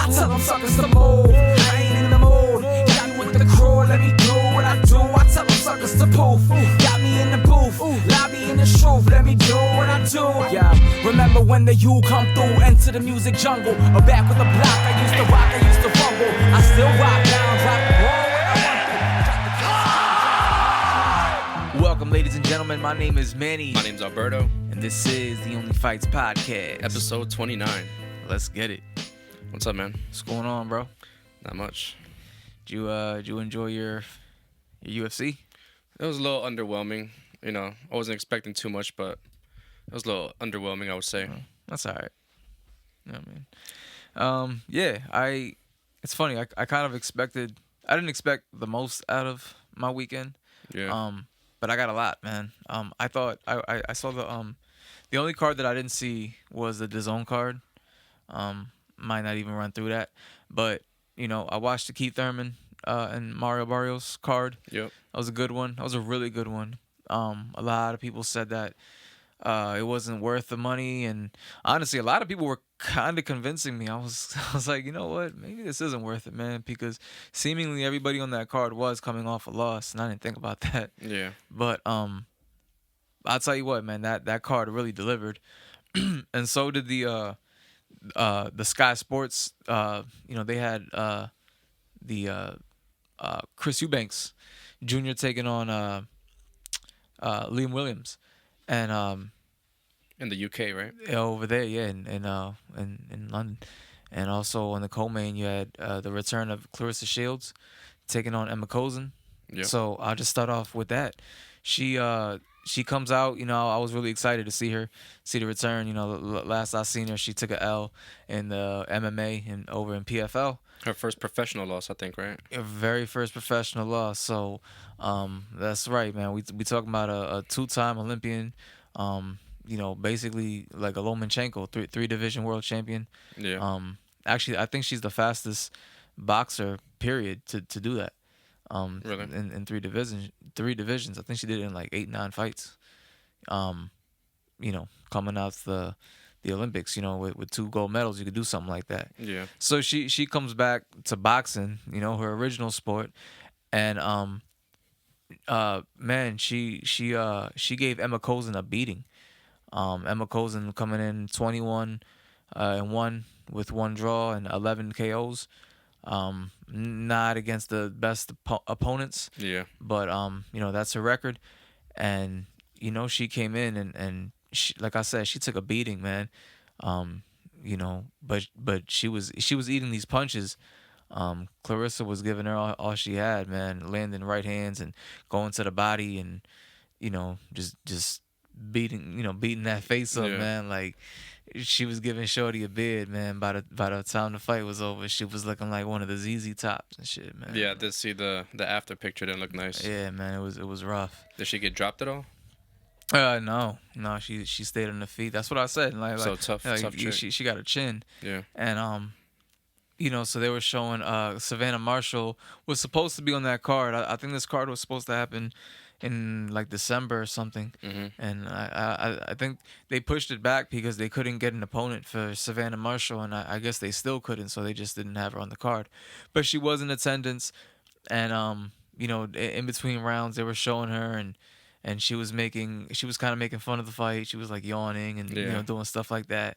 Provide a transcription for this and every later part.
I tell them suckers to move. I ain't in the mood. Got me with the crew, let me do what I do. I tell them suckers to poof. Got me in the booth, lobby in the truth. Let me do what I do. Yeah, remember when the U come through, enter the music jungle. Or back with the block, I used to rock, I used to fumble. I still rock down, drop the ball when I want to. Welcome, ladies and gentlemen. My name is Manny. My name's Alberto. And this is the OnlyFights podcast. Episode 29. Let's get it. What's up, man? What's going on, bro? Not much. Did you enjoy your UFC? It was a little underwhelming. You know, I wasn't expecting too much, but it was a little underwhelming, I would say. That's all right. You know what I mean? Yeah, it's funny. I kind of expected, I didn't expect the most out of my weekend. Yeah. But I got a lot, man. I thought I saw the only card that I didn't see was the DAZN card. Might not even run through that, but you know, I watched the Keith Thurman and Mario Barrios card. Yep. That was a good one. That was a really good one. A lot of people said that it wasn't worth the money, and honestly, a lot of people were kind of convincing me. I was like, you know what? Maybe this isn't worth it, man, because seemingly everybody on that card was coming off a loss, and I didn't think about that. Yeah. But I'll tell you what, man, that card really delivered, and so did the Skysports. You know, they had the Chris Eubanks Jr. taking on Liam Williams, and in the UK, right? over there, yeah, in London, and also on the co-main you had the return of Claressa Shields taking on Emma Kozin. Yeah. So I'll just start off with that. She comes out. You know, I was really excited to see the return. You know, last I seen her, she took a L in the MMA and over in PFL. Her first professional loss, I think, right? Her very first professional loss. So, that's right, man. We talking about a two-time Olympian. You know, basically like a Lomachenko, three division world champion. Yeah. Actually, I think she's the fastest boxer, period, to do that. Really? In three divisions. I think she did it in like 8-9 fights. You know, coming out the Olympics, you know, with 2 gold medals, you could do something like that. Yeah. So she comes back to boxing, you know, her original sport, and man, she gave Emma Kozin a beating. Emma Kozin coming in 21 and 1 with 1 draw and 11 KOs. Not against the best opponents. Yeah. But you know, that's her record, and you know, she came in and she, like I said, she took a beating, man. You know, but she was eating these punches. Clarissa was giving her all she had, man, landing right hands and going to the body, and you know, just beating that face up, man. Like, she was giving Shorty a bid, man. By the time the fight was over, she was looking like one of the ZZ Tops and shit, man. Yeah, I did see the after picture. Didn't look nice. Yeah, man, it was rough. Did she get dropped at all? No, she stayed on the feet. That's what I said. So tough chick. She got a chin. Yeah. And you know, so they were showing Savannah Marshall was supposed to be on that card. I think this card was supposed to happen in like December or something. Mm-hmm. And I think they pushed it back because they couldn't get an opponent for Savannah Marshall, and I guess they still couldn't, so they just didn't have her on the card. But she was in attendance, and you know, in between rounds they were showing her, and she was kind of making fun of the fight. She was like yawning and you know, doing stuff like that.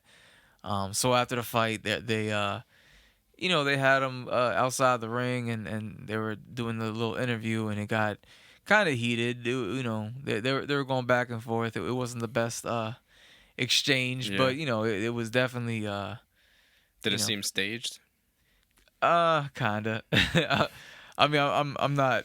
So after the fight, they you know, they had them outside the ring, and they were doing the little interview, and it got kind of heated. You know, they were going back and forth. It wasn't the best exchange, but you know, it was definitely. Did it seem staged? Kinda. I mean, I'm not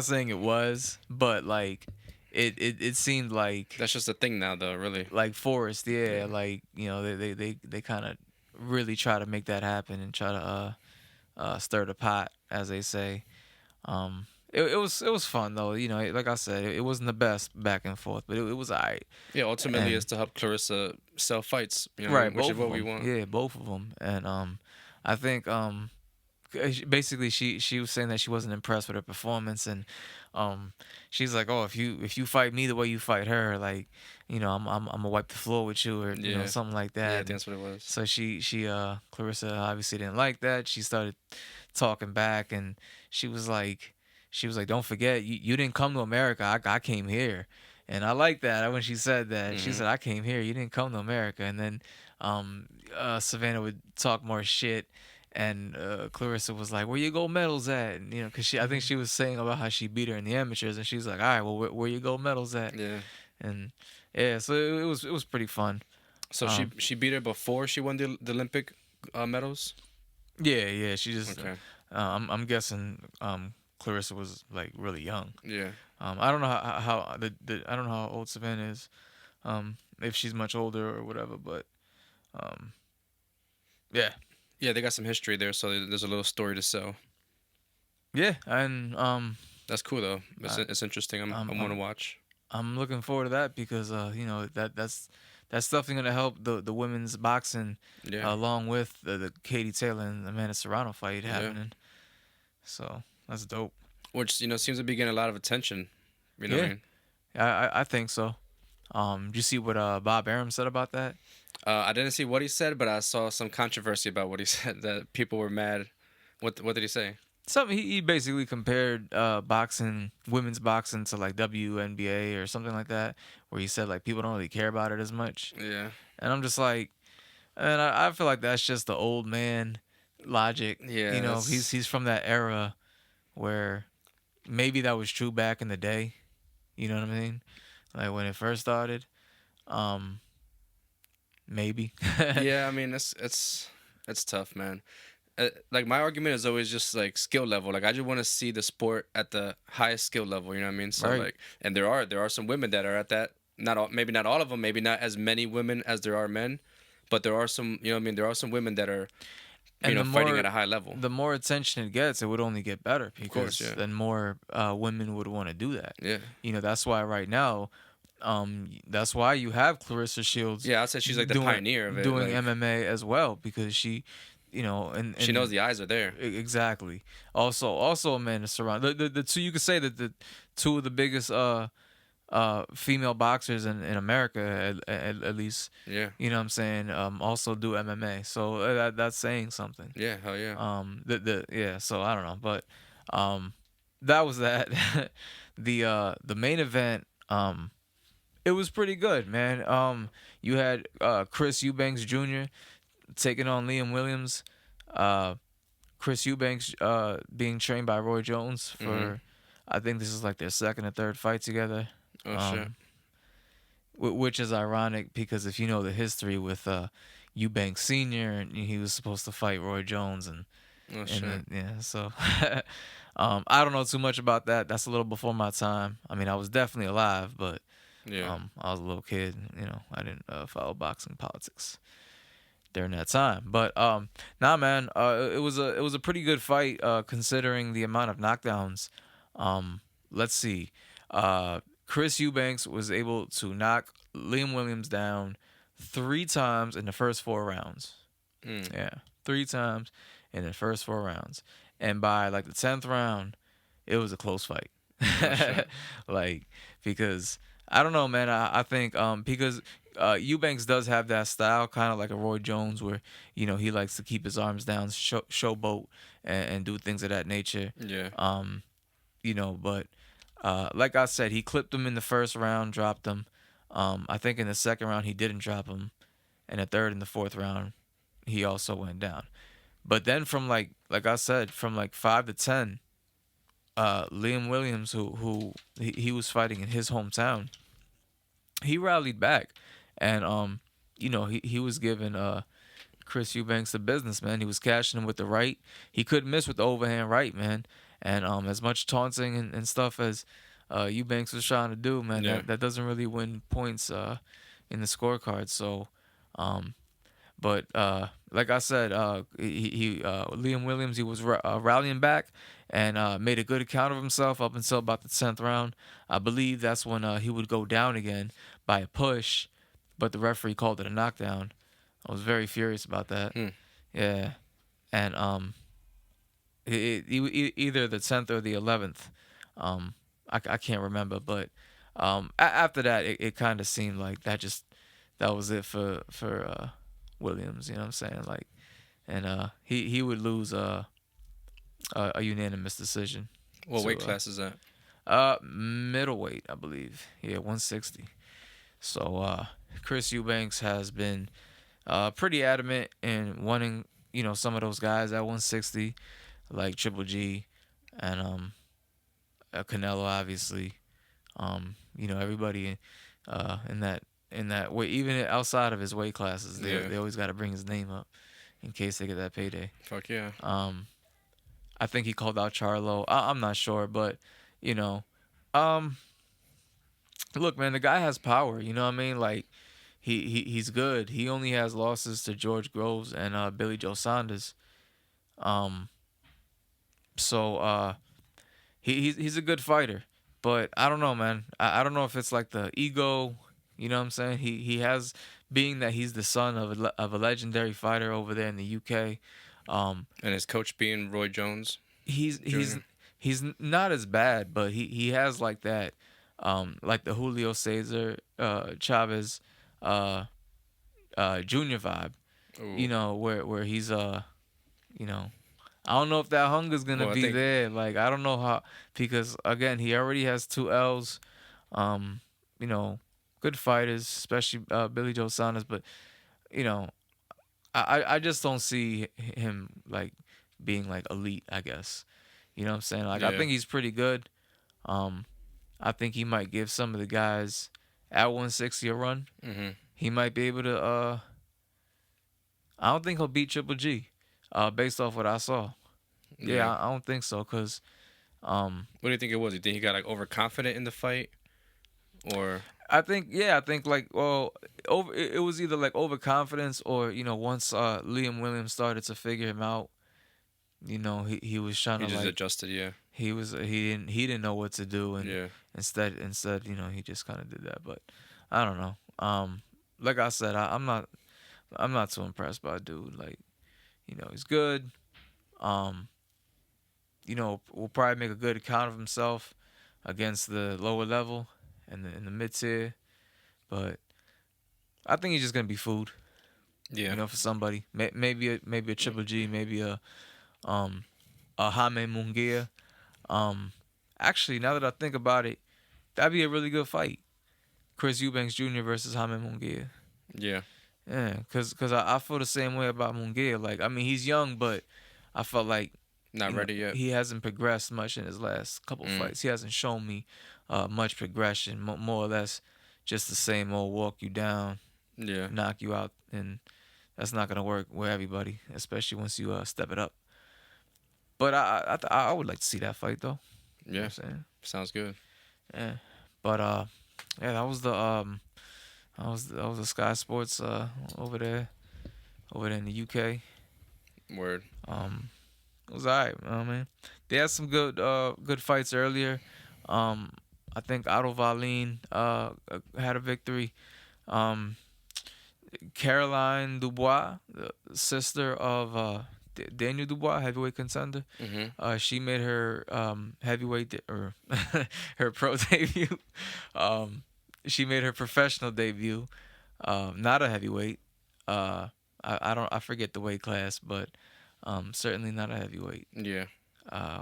saying it was, but like it seemed like that's just a thing now, though. Really, like forced. Yeah, like, you know, they kind of really try to make that happen and try to stir the pot, as they say. It was fun though, you know. Like I said, it wasn't the best back and forth, but it was alright. Yeah, ultimately, it's to help Clarissa sell fights, you know, right? Which Both is what of we them. want. Yeah, both of them, and I think basically she was saying that she wasn't impressed with her performance, and she's like, oh, if you fight me the way you fight her, like, I'm gonna wipe the floor with you, or Yeah. something like Yeah, I that. think And that's what it was. so Clarissa obviously didn't like that. She started talking back, and she was like, don't forget, you didn't come to America. I came here. And I like that when she said that. She Hmm. said, I came here. You didn't come to America. And then Savannah would talk more shit. And Clarissa was like, where your gold medals at? And, because I think she was saying about how she beat her in the amateurs. And she's like, all right, well, where your gold medals at? Yeah. And yeah, so it was pretty fun. So she beat her before she won the Olympic medals. Yeah. She just, Okay. I'm guessing Clarissa was like really young. Yeah. I don't know how I don't know how old Savannah is, if she's much older or whatever, but yeah, Yeah, they got some history there, so there's a little story to sell. yeah, and That's cool though. It's interesting. I'm want to watch. I'm looking forward to that because that's definitely gonna help the women's boxing, Yeah. along with the Katie Taylor and Amanda Serrano fight happening. So that's dope. Which seems to be getting a lot of attention. You know what I mean? I think so. Did you see what Bob Arum said about that? I didn't see what he said, but I saw some controversy about what he said. That people were mad. What did he say? Something he basically compared women's boxing to like WNBA or something like that, where he said like people don't really care about it as much. Yeah. And I'm just like, and I feel like that's just the old man logic. Yeah. He's from that era where maybe that was true back in the day. You know what I mean? Like when it first started. Maybe. Yeah. I mean, it's tough, man. Like my argument is always just like skill level. Like I just want to see the sport at the highest skill level. You know what I mean? So Right. like, and there are some women that are at that. Maybe not all of them. Maybe not as many women as there are men, but there are some. You know what I mean? There are some women that are, fighting at a high level. The more attention it gets, it would only get better because course, yeah. then more women would want to do that. Yeah. That's why right now, that's why you have Claressa Shields. Yeah, I'd say she's like the pioneer of it. Doing like, MMA as well because she, and she knows the eyes are there. Exactly. Also Amanda Serrano. The two, you could say that the two of the biggest female boxers in America at least. Yeah. You know what I'm saying? Also do MMA. So that's saying something. Yeah. Hell yeah. Yeah. So I don't know, but that was that. The main event. It was pretty good, man. You had Chris Eubanks Jr. taking on Liam Williams. Chris Eubanks being trained by Roy Jones for, I think this is like their second or third fight together. Oh shit. Which is ironic because if you know the history with Eubanks Sr., and he was supposed to fight Roy Jones and Oh shit. yeah, so I don't know too much about that. That's a little before my time. I mean, I was definitely alive, but Yeah. I was a little kid. I didn't follow boxing politics during that time. But nah, man, it was a pretty good fight considering the amount of knockdowns. Let's see. Chris Eubanks was able to knock Liam Williams down 3 times in the first 4 rounds. Yeah, 3 times in the first 4 rounds. And by like the 10th round, it was a close fight. Like, because I don't know, man. I think because Eubanks does have that style, kind of like a Roy Jones, where he likes to keep his arms down, showboat, and do things of that nature. Yeah. But like I said, he clipped him in the first round, dropped him. I think in the second round he didn't drop him, and the third and the fourth round he also went down. But then from like I said, from like 5 to 10, Liam Williams, who he was fighting in his hometown, he rallied back, and he was giving Chris Eubanks the business, man. He was cashing him with the right. He couldn't miss with the overhand right, man. And as much taunting and stuff as Eubanks was trying to do, man, Yeah. that doesn't really win points in the scorecard. So, but like I said, Liam Williams, he was rallying back and made a good account of himself up until about the 10th round. I believe that's when he would go down again by a push, but the referee called it a knockdown. I was very furious about that. Yeah, and either the 10th or the 11th. I can't remember, but after that, it kind of seemed like that was it for Williams. You know what I'm saying? Like, and he would lose a unanimous decision. What weight class is that? Middleweight, I believe. Yeah, 160. So Chris Eubanks has been pretty adamant in wanting, some of those guys at 160, like Triple G and Canelo, obviously. Everybody in that way, even outside of his weight classes, they always got to bring his name up in case they get that payday. Fuck yeah. I think he called out Charlo. I'm not sure, but you know, um, look, man, the guy has power. You know what I mean? Like he's good. He only has losses to George Groves and Billy Joe Saunders. Um, so he's a good fighter, but I don't know, man. I don't know if it's like the ego. You know what I'm saying? He has, being that he's the son of a legendary fighter over there in the UK. And his coach being Roy Jones. He's not as bad, but he has like that, like the Julio Cesar Chavez Junior vibe. Ooh. Where he's I don't know if that hunger's gonna be there. Like I don't know how, because again he already has 2 L's. Um, good fighters, especially Billy Joe Saunders, but you know I just don't see him like being like elite, I guess. You know what I'm saying? Like I think he's pretty good. I think he might give some of the guys at 160 a run. Mm-hmm. He might be able to. I don't think he'll beat Triple G, based off what I saw. Yeah, I don't think so. Cause, what do you think it was? You think he got like overconfident in the fight, or? I think like, well, it was either like overconfidence or once Liam Williams started to figure him out, he was trying to just like adjusted. Yeah. He didn't know what to do, and instead he just kind of did that. But I don't know. Like I said, I'm not too impressed by a dude. Like, he's good. Will probably make a good account of himself against the lower level and in the mid tier, but I think he's just gonna be food. Yeah. For somebody, maybe a Triple G, maybe a Jaime Munguia. Actually, now that I think about it, that'd be a really good fight. Chris Eubanks Jr. versus Jaime Munguia. Yeah. Yeah, cause I feel the same way about Munguia. Like, I mean, he's young, but I felt like not ready yet. He hasn't progressed much in his last couple fights. He hasn't shown me much progression. More or less, just the same old walk you down, knock you out, and that's not gonna work with everybody, especially once you step it up. But I would like to see that fight though. Yeah, you know what I'm saying? Sounds good. Yeah, but that was the the Sky Sports over there in the UK. Word. It was alright, man. They had some good fights earlier. I think Otto Wallin had a victory. Caroline Dubois, the sister of Daniel Dubois, heavyweight contender. Mm-hmm. She made her heavyweight or her pro debut. She made her professional debut. Not a heavyweight. I forget the weight class, but certainly not a heavyweight. Yeah.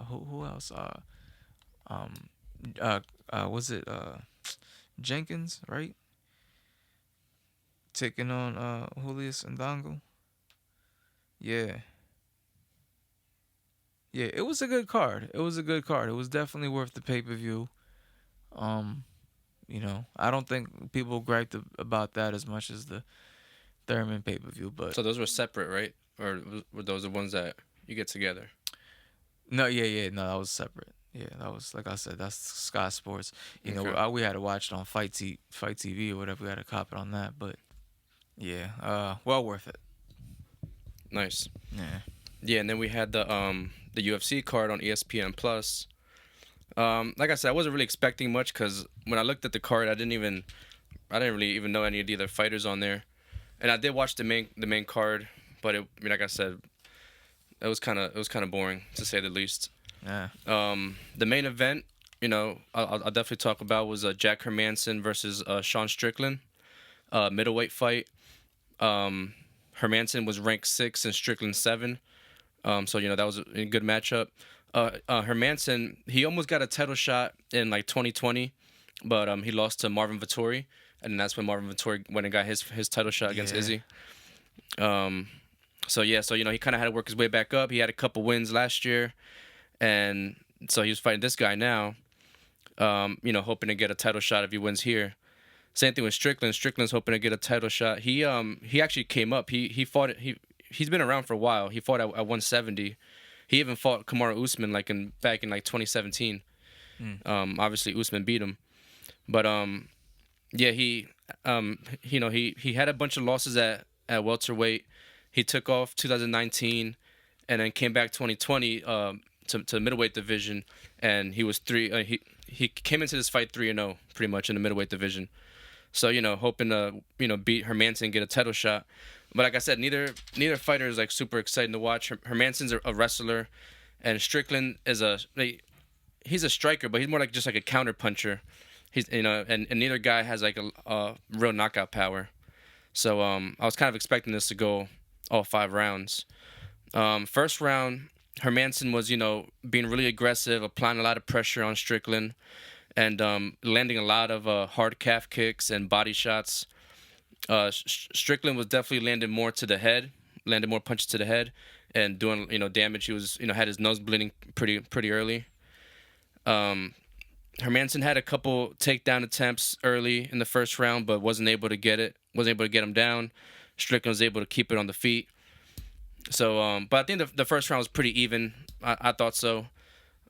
Who else? Was it Jenkins, right? Taking on Julius Ndongo. Yeah. Yeah, it was a good card. It was definitely worth the pay-per-view. I don't think people griped about that as much as the Thurman pay-per-view, but so those were separate, right? Or were those the ones that you get together? No, no, that was separate. Yeah, that was, like I said, that's Sky Sports. We had to watch it on Fight TV or whatever. We had to cop it on that, but yeah, well worth it. Nice. Yeah. Yeah, and then we had the UFC card on ESPN Plus. Like I said, I wasn't really expecting much because when I looked at the card, I didn't really even know any of the other fighters on there, and I did watch the main card, but like I said, it was kind of boring to say the least. Yeah. The main event, I'll definitely talk about was Jack Hermansen versus Sean Strickland, middleweight fight. Hermansen was ranked 6 and Strickland 7. So that was a good matchup. Hermansen, he almost got a title shot in like 2020, but he lost to Marvin Vettori, and that's when Marvin Vettori went and got his title shot against Izzy. So he kind of had to work his way back up. He had a couple wins last year, and so he was fighting this guy now. Hoping to get a title shot if he wins here. Same thing with Strickland. Strickland's hoping to get a title shot. He actually came up. He fought. He's been around for a while. He fought at 170. He even fought Kamaru Usman back in 2017. Obviously Usman beat him, but he had a bunch of losses at welterweight. He took off 2019, and then came back 2020 to the middleweight division, and he was he came into this fight 3-0 pretty much in the middleweight division. So hoping to beat Hermansen and get a title shot. But like I said, neither fighter is like super exciting to watch. Hermansen's a wrestler, and Strickland is he's a striker, but he's more like just like a counter puncher. He's and neither guy has like a real knockout power. So I was kind of expecting this to go all 5 rounds. First round, Hermansen was being really aggressive, applying a lot of pressure on Strickland, and landing a lot of hard calf kicks and body shots. Strickland was definitely landing more punches to the head, and doing damage. He was had his nose bleeding pretty early. Hermansen had a couple takedown attempts early in the first round, but wasn't able to get him down. Strickland was able to keep it on the feet. So, but I think the first round was pretty even. I thought so.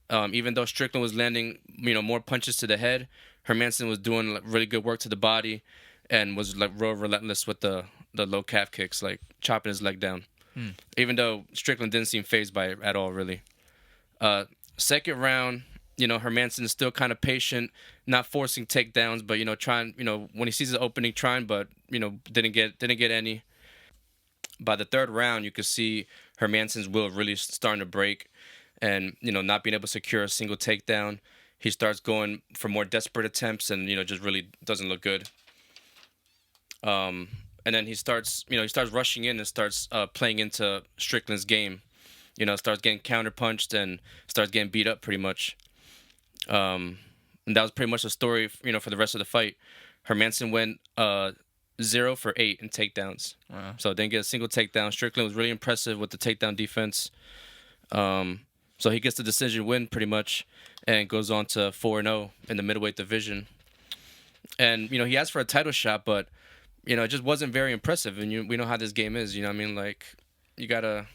Even though Strickland was landing, more punches to the head, Hermansen was doing really good work to the body, and was like real relentless with the low calf kicks, like chopping his leg down. Even though Strickland didn't seem fazed by it at all, really. Second round, Hermansen is still kind of patient, not forcing takedowns, but trying, when he sees the opening, trying, but didn't get any. By the third round, you could see Hermansen's will really starting to break, and not being able to secure a single takedown. He starts going for more desperate attempts, and just really doesn't look good. And then he starts rushing in and starts playing into Strickland's game. Starts getting counterpunched and starts getting beat up pretty much. And that was pretty much the story, for the rest of the fight. Hermansen went 0 for 8 in takedowns. Wow. So didn't get a single takedown. Strickland was really impressive with the takedown defense. So he gets the decision win pretty much, and goes on to 4-0 in the middleweight division. And he asked for a title shot, but it just wasn't very impressive. And we know how this game is. Like you gotta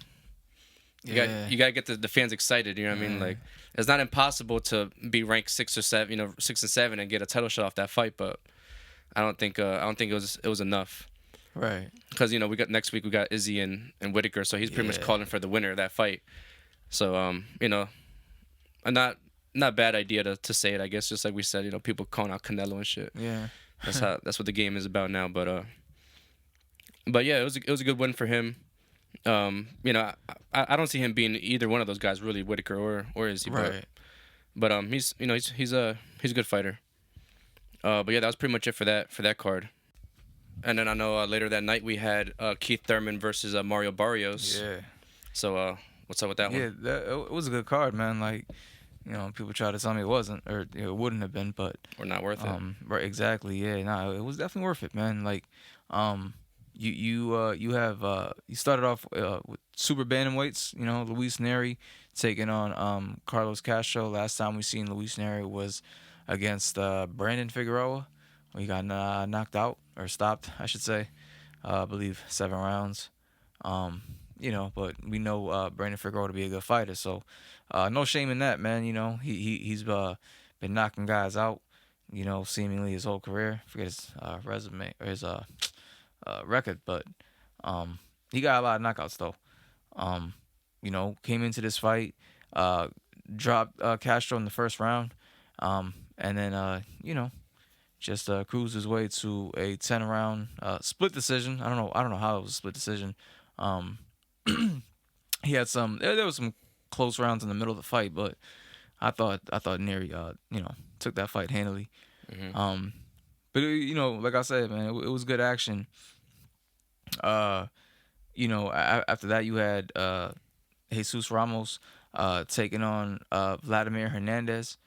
get the fans excited. I mean? Like, it's not impossible to be ranked 6 or 7, 6 and 7, and get a title shot off that fight. But I don't think it was enough. Right. Because next week we got Izzy and Whitaker, so he's pretty much calling for the winner of that fight. So a not bad idea to say it, I guess. Just like we said, people calling out Canelo and shit. Yeah. That's what the game is about now. But yeah, it was a good win for him. I don't see him being either one of those guys really, Whitaker or Izzy. Right. But he's a good fighter. But yeah, that was pretty much it for that card. And then I know later that night we had Keith Thurman versus Mario Barrios. Yeah. So what's up with that one? Yeah, it was a good card, man. Like, people try to tell me it wasn't, or it wouldn't have been, but or not worth it. Right, exactly. Yeah, no, it was definitely worth it, man. Like, you started off with super bantamweights. Luis Neri taking on Carlos Castro. Last time we seen Luis Neri was against Brandon Figueroa. He got knocked out, or stopped, I should say. I believe 7 rounds. But we know Brandon Figueroa to be a good fighter, so no shame in that, man. He's been knocking guys out, seemingly his whole career. Forget his resume or his record, but he got a lot of knockouts though. Came into this fight, dropped Castro in the first round, and then just cruised his way to a 10-round split decision. I don't know how it was a split decision. he had some. There was some close rounds in the middle of the fight, but I thought Neri, took that fight handily. Mm-hmm. But like I said, man, it was good action. Uh, after that you had Jesus Ramos taking on Vladimir Hernandez.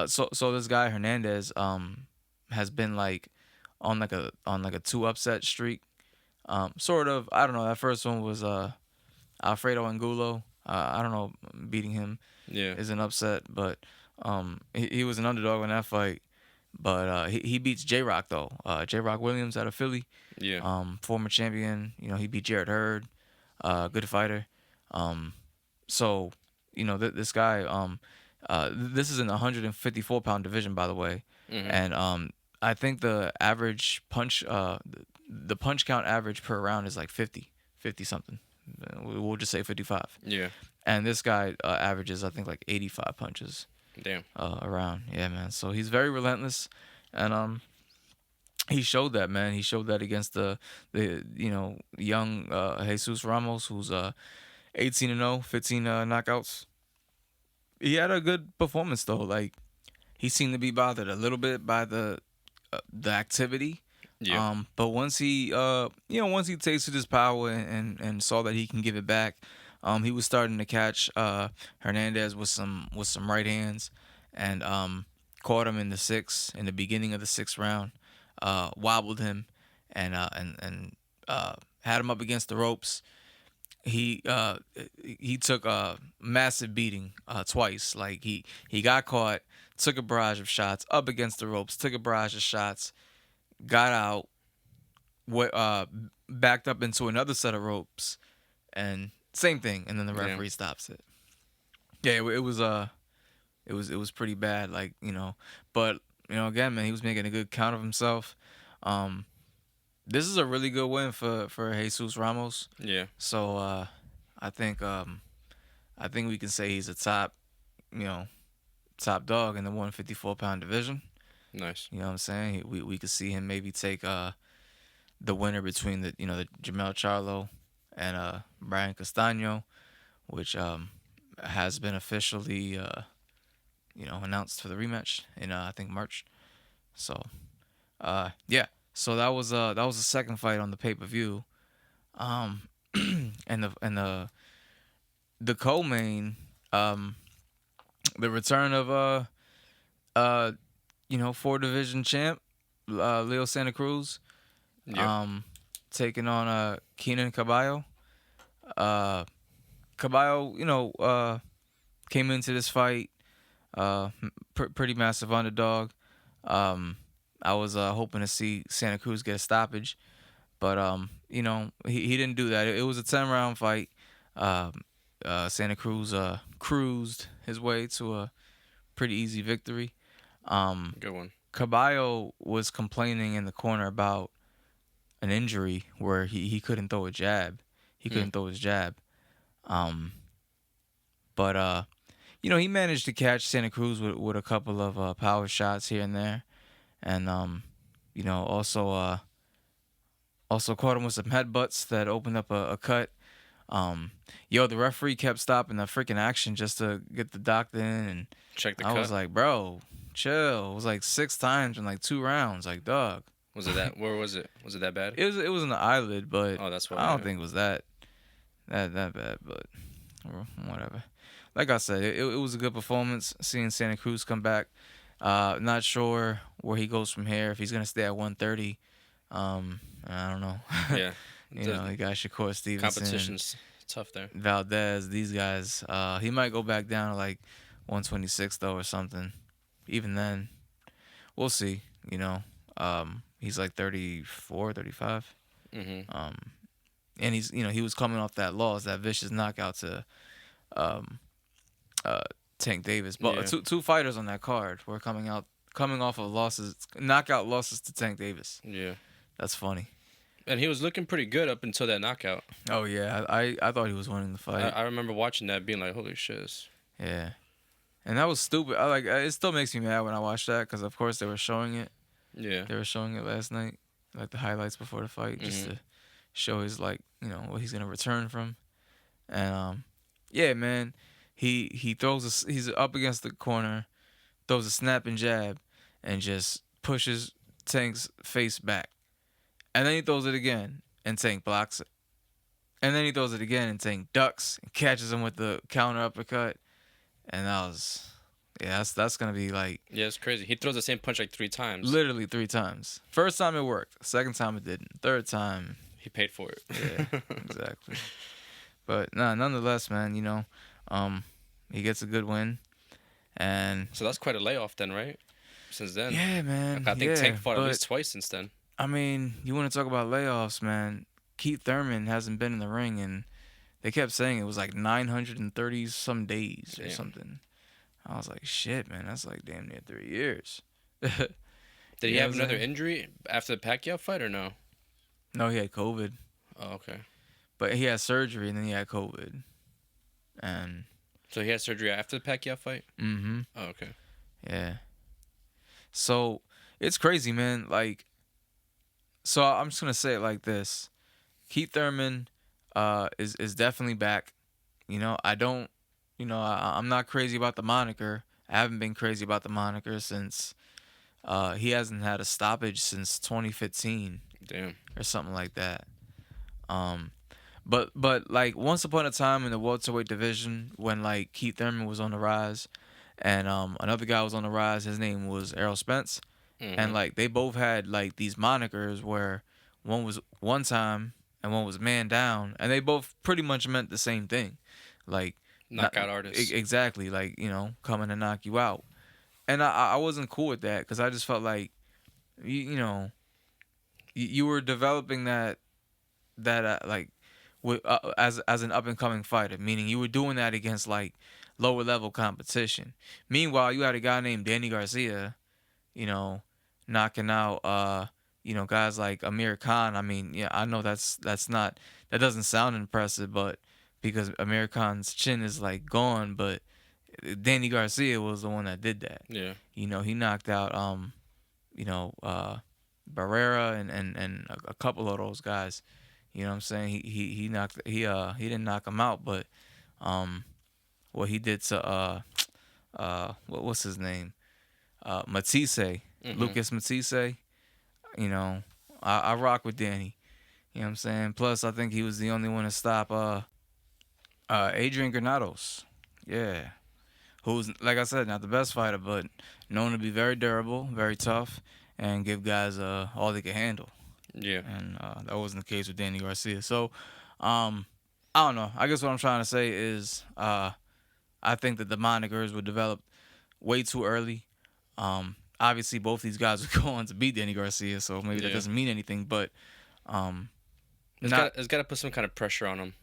So this guy Hernandez has been like on like a two upset streak. Sort of. I don't know. That first one was Alfredo Angulo. I don't know, beating him Yeah. is an upset, but he was an underdog in that fight. But he beats J Rock though. J Rock Williams out of Philly, Yeah. former champion. He beat Jared Hurd, good fighter. So this guy, this is in the 154-pound division, by the way, Mm-hmm. and I think the average punch, the punch count average per round is like 50 something. We'll just say 55. Yeah. And this guy averages, I think, like 85 punches Damn. around. Yeah, man. So he's very relentless, and he showed that, man. He showed that against the young Jesus Ramos, who's 18-0, 15 knockouts. He had a good performance though. Like, he seemed to be bothered a little bit by the activity. Yeah. But once he once he tasted his power and saw that he can give it back, he was starting to catch Hernandez with some right hands, and caught him in the beginning of the sixth round, wobbled him, and had him up against the ropes. He took a massive beating twice. Like, he got caught, took a barrage of shots up against the ropes, took a barrage of shots, got out, backed up into another set of ropes, and same thing, and then the referee stops it. Yeah, it was pretty bad, like, but again, man, he was making a good count of himself. This is a really good win for Jesus Ramos. Yeah. So I think we can say he's a top dog in the 154-pound division. Nice. You know what I'm saying? We could see him maybe take the winner between the Jamel Charlo and Brian Castano, which has been officially announced for the rematch in I think March. So yeah. So that was the second fight on the pay-per-view. And the co-main, the return of 4-division champ Leo Santa Cruz, Yeah. taking on Keenan Caballo. Caballo, came into this fight pretty massive underdog. I was hoping to see Santa Cruz get a stoppage, but he didn't do that. It was a 10-round fight. Santa Cruz cruised his way to a pretty easy victory. Good one. Caballo was complaining in the corner about an injury where he couldn't throw a jab. He couldn't throw his jab. But he managed to catch Santa Cruz with a couple of power shots here and there, and also caught him with some headbutts that opened up a cut. The referee kept stopping the freaking action just to get the doctor in, and Check the I cut. was like, bro, chill. It was like 6 times in like 2 rounds. Like, dog. Was it that? Where was it? Was it that bad? It was in the eyelid, but Oh, that's why. I don't think it was that bad, but whatever. Like I said, it was a good performance seeing Santa Cruz come back. Not sure where he goes from here, if he's gonna stay at 130. I don't know. Yeah. You got Shakur Stevenson, Competition's tough there. Valdez, these guys. He might go back down to like 126 though or something. Even then, we'll see. He's like 34, 35. Mm-hmm. And he's he was coming off that loss, that vicious knockout to Tank Davis. But Yeah. two fighters on that card were coming off of knockout losses to Tank Davis. Yeah. That's funny. And he was looking pretty good up until that knockout. Oh yeah, I thought he was winning the fight. I remember watching that, being like, "Holy shit!" Yeah, and that was stupid. It still makes me mad when I watch that, because of course they were showing it. Yeah. They were showing it last night, like the highlights before the fight, just to show his what he's gonna return from. And yeah, man, he's up against the corner, throws a snapping jab, and just pushes Tank's face back. And then he throws it again, and Tank blocks it. And then he throws it again, and Tank ducks and catches him with the counter uppercut. And that's gonna be like Yeah, it's crazy. He throws the same punch like 3 times. literally 3 times. First time it worked. Second time it didn't. Third time, He paid for it. yeah, exactly. But nah, nonetheless, man, he gets a good win, and So that's quite a layoff then, right? Since then. yeah, man. I think yeah, Tank fought at but, least twice since then. I mean, you want to talk about layoffs, man? Keith Thurman hasn't been in the ring, and they kept saying it was like 930 some days or Damn. something. I was like, shit, man, that's like damn near 3 years. Did he You know have what I'm another saying? injury after the Pacquiao fight or no? No, he had COVID, Oh, okay. but he had surgery and then he had COVID, and So he had surgery after the Pacquiao fight? mm-hmm, Oh, okay. yeah. So it's crazy, man. Like, so I'm just gonna say it like this: Keith Thurman, is definitely back. I don't, I'm not crazy about the moniker. I haven't been crazy about the moniker since, he hasn't had a stoppage since 2015 Damn. or something like that. Um, but like once upon a time in the welterweight division when like Keith Thurman was on the rise, and another guy was on the rise. His name was Errol Spence, and Mm-hmm. like they both had like these monikers where one was one time and one was man down, and they both pretty much meant the same thing, like Knockout artists. exactly, like coming to knock you out. And I wasn't cool with that because I just felt like you were developing that like as an up and coming fighter, meaning you were doing that against like lower level competition. Meanwhile, you had a guy named Danny Garcia, you know, knocking out guys like Amir Khan. I mean, yeah, I know that doesn't sound impressive, but because Amir Khan's chin is like gone, but Danny Garcia was the one that did that. Yeah. He knocked out you know, Barrera and a couple of those guys. You know what I'm saying? He didn't knock him out, but what he did to what's his name? Matisse, Mm-hmm. Lucas Matisse. I rock with Danny. You know what I'm saying? Plus, I think he was the only one to stop Adrian Granados. Yeah, who's like I said, not the best fighter, but known to be very durable, very tough, and give guys all they can handle. Yeah. And that wasn't the case with Danny Garcia. So, I don't know. I guess what I'm trying to say is, I think that the monikers were developed way too early. Obviously, both these guys were going to beat Danny Garcia, so maybe that Yeah. doesn't mean anything. But, It's not got to put some kind of pressure on him.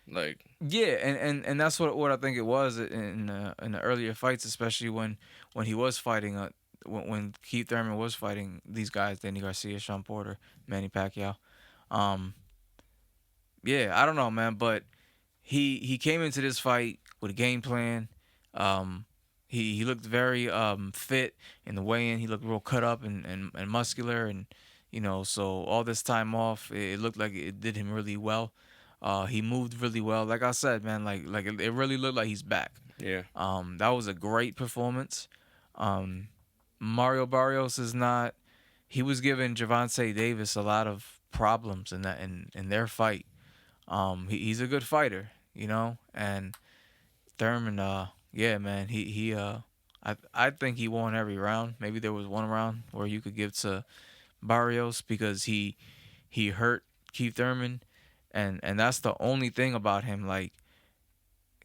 Like, yeah, and that's what I think it was in the earlier fights, especially when he was fighting when Keith Thurman was fighting these guys, Danny Garcia, Sean Porter, Manny Pacquiao. Um, yeah, I don't know, man, but he came into this fight with a game plan. He looked very fit in the weigh-in. He looked real cut up and muscular, and so all this time off, it looked like it did him really well. He moved really well. Like I said, man, like it really looked like he's back. yeah. That was a great performance. Mario Barrios is not. He was giving Javante Davis a lot of problems in their fight. He's a good fighter, and Thurman. Yeah, man, I think he won every round. Maybe there was one round where you could give to Barrios because he hurt Keith Thurman, and that's the only thing about him. Like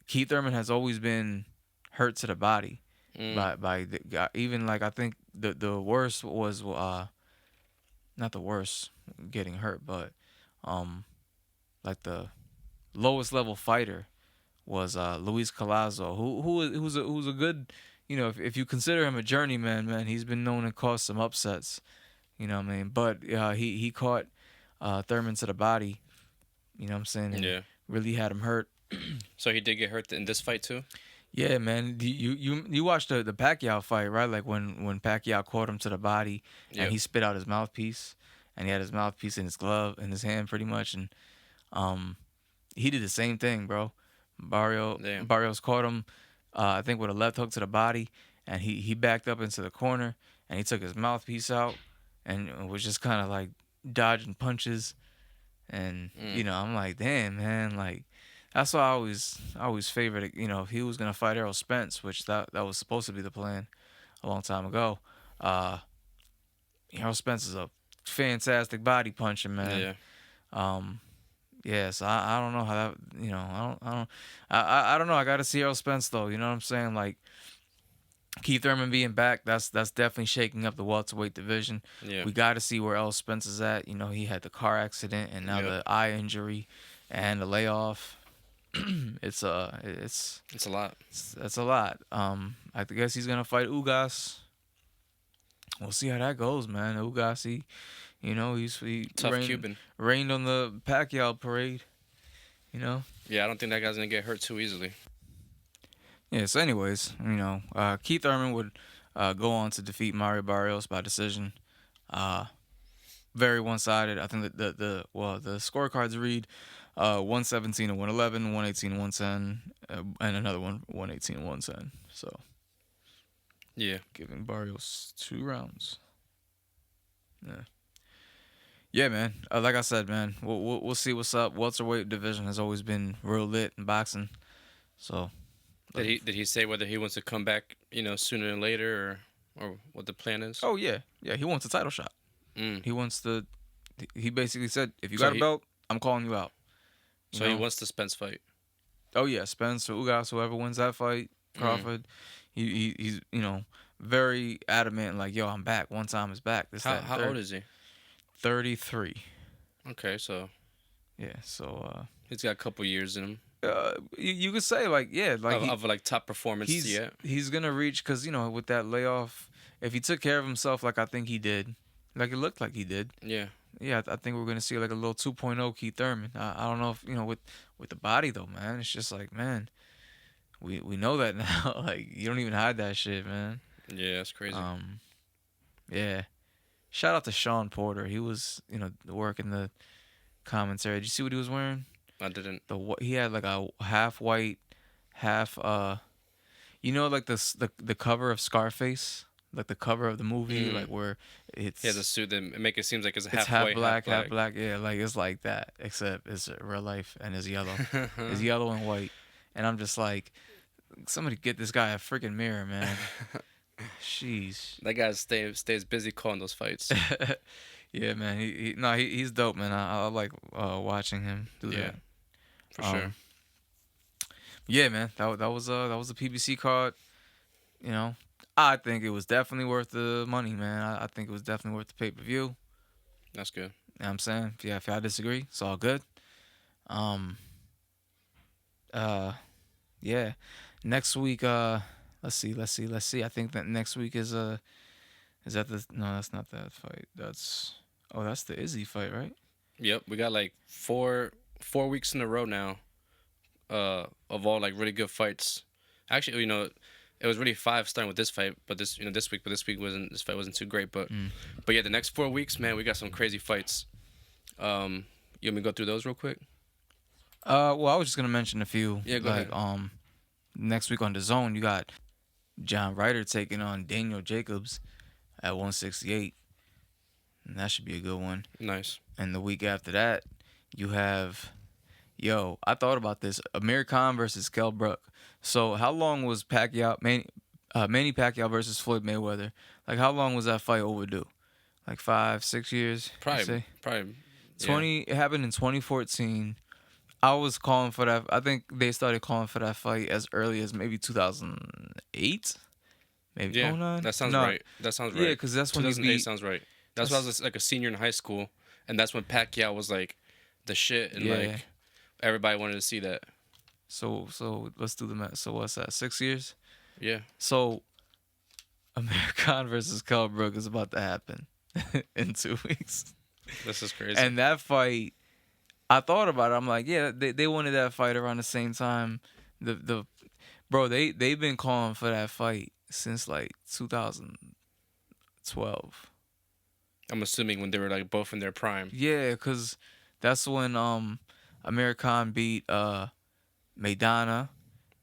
Keith Thurman has always been hurt to the body by the guy. Even like I think the worst was not the worst getting hurt, but like the lowest level fighter was Luis Collazo, who's a good, if you consider him a journeyman, man, he's been known to cause some upsets, you know what I mean? But he caught Thurman to the body, you know what I'm saying? And Yeah. really had him hurt. So he did get hurt in this fight too? Yeah, man. You watched the Pacquiao fight, right? Like when Pacquiao caught him to the body and Yep. he spit out his mouthpiece, and he had his mouthpiece in his glove in his hand pretty much, and he did the same thing, bro. Damn. Barrios caught him, I think with a left hook to the body, and he backed up into the corner, and he took his mouthpiece out, and was just kind of like dodging punches, and I'm like, damn, man, like that's why I always favored it. If he was gonna fight Errol Spence, which that was supposed to be the plan a long time ago. Uh, Errol Spence is a fantastic body puncher, man. Yeah. Yeah, so I don't know how that I don't know. I gotta see Errol Spence though. You know what I'm saying? Like Keith Thurman being back, that's definitely shaking up the welterweight division. Yeah. We got to see where Errol Spence is at. He had the car accident and now the eye injury and the layoff. it's It's a lot. that's a lot. I guess he's gonna fight Ugas. We'll see how that goes, man. Ugas, he Tough Cuban. rained on the Pacquiao parade. Yeah, I don't think that guy's gonna get hurt too easily. Yeah. So, anyways, Keith Thurman would go on to defeat Mario Barrios by decision. Very one-sided. I think that the scorecards read 117 and 111, 118 and 110, and another one 118 and 110. So Yeah. giving Barrios 2 rounds. Yeah. Yeah, man. Like I said, man, we'll see what's up. Welterweight division has always been real lit in boxing. So Did he say whether he wants to come back, sooner than later, or what the plan is? Oh yeah, he wants a title shot. He wants the. He basically said, if you got a belt, I'm calling you out. So he wants the Spence fight. Oh yeah, Spence or Ugas, whoever wins that fight, Crawford. He's very adamant, like, yo, I'm back. One time is back. How old is he? 33. Okay, so Yeah, so he's got a couple years in him. you could say like Of top performance. He's gonna reach, because with that layoff, if he took care of himself like I think he did, like it looked like he did. Yeah. Yeah, I think we're gonna see like a little 2.0 Keith Thurman. I don't know if with the body though, man. It's just like, man, we know that now. Like, you don't even hide that shit, man. Yeah, that's crazy. Yeah. Shout out to Sean Porter. He was working the commentary. Did you see what he was wearing? I didn't. He had like a half white, half like the cover of Scarface, like the cover of the movie, like where it's he has a suit that make it seems like it's half white, black, half black. Yeah, like it's like that, except it's real life and it's yellow. It's yellow and white, and I'm just like, somebody get this guy a freaking mirror, man. Jeez. That guy stays busy calling those fights. Yeah, man. He's dope, man. I like watching him do that. For sure. Yeah, man. That was a PBC card. I think it was definitely worth the money, man. I think it was definitely worth the pay-per-view. That's good. You know what I'm saying? If y'all disagree, it's all good. Yeah. Next week, let's see. I think that next week is that no, that's not that fight. That's the Izzy fight, right? Yep, we got like four weeks in a row now, of all like really good fights. Actually, it was really 5 starting with this fight, but this fight wasn't too great. But yeah, the next 4 weeks, man, we got some crazy fights. You want me to go through those real quick? Well, I was just gonna mention a few. Yeah, go ahead. Next week on DAZN, you got John Ryder taking on Daniel Jacobs at 168. And that should be a good one. Nice. And the week after that, you have, I thought about this, Amir Khan versus Kell Brook. So how long was Manny Pacquiao versus Floyd Mayweather? Like, how long was that fight overdue? Like 5-6 years? Probably. Yeah. It happened in 2014. I was calling for that. I think they started calling for that fight as early as maybe 2008. Maybe 09? That sounds right. Yeah, because that's when he 2008 beat. sounds right. That's when I was like a senior in high school, and that's when Pacquiao was like the shit, and like everybody wanted to see that. So let's do the math. So what's that? 6 years? Yeah. So Amir Khan versus Kell Brook is about to happen in 2 weeks. This is crazy. And that fight, I thought about it. I'm like, yeah, they wanted that fight around the same time. They've been calling for that fight since like 2012. I'm assuming when they were like both in their prime. Yeah, because that's when Amir Khan beat Maidana,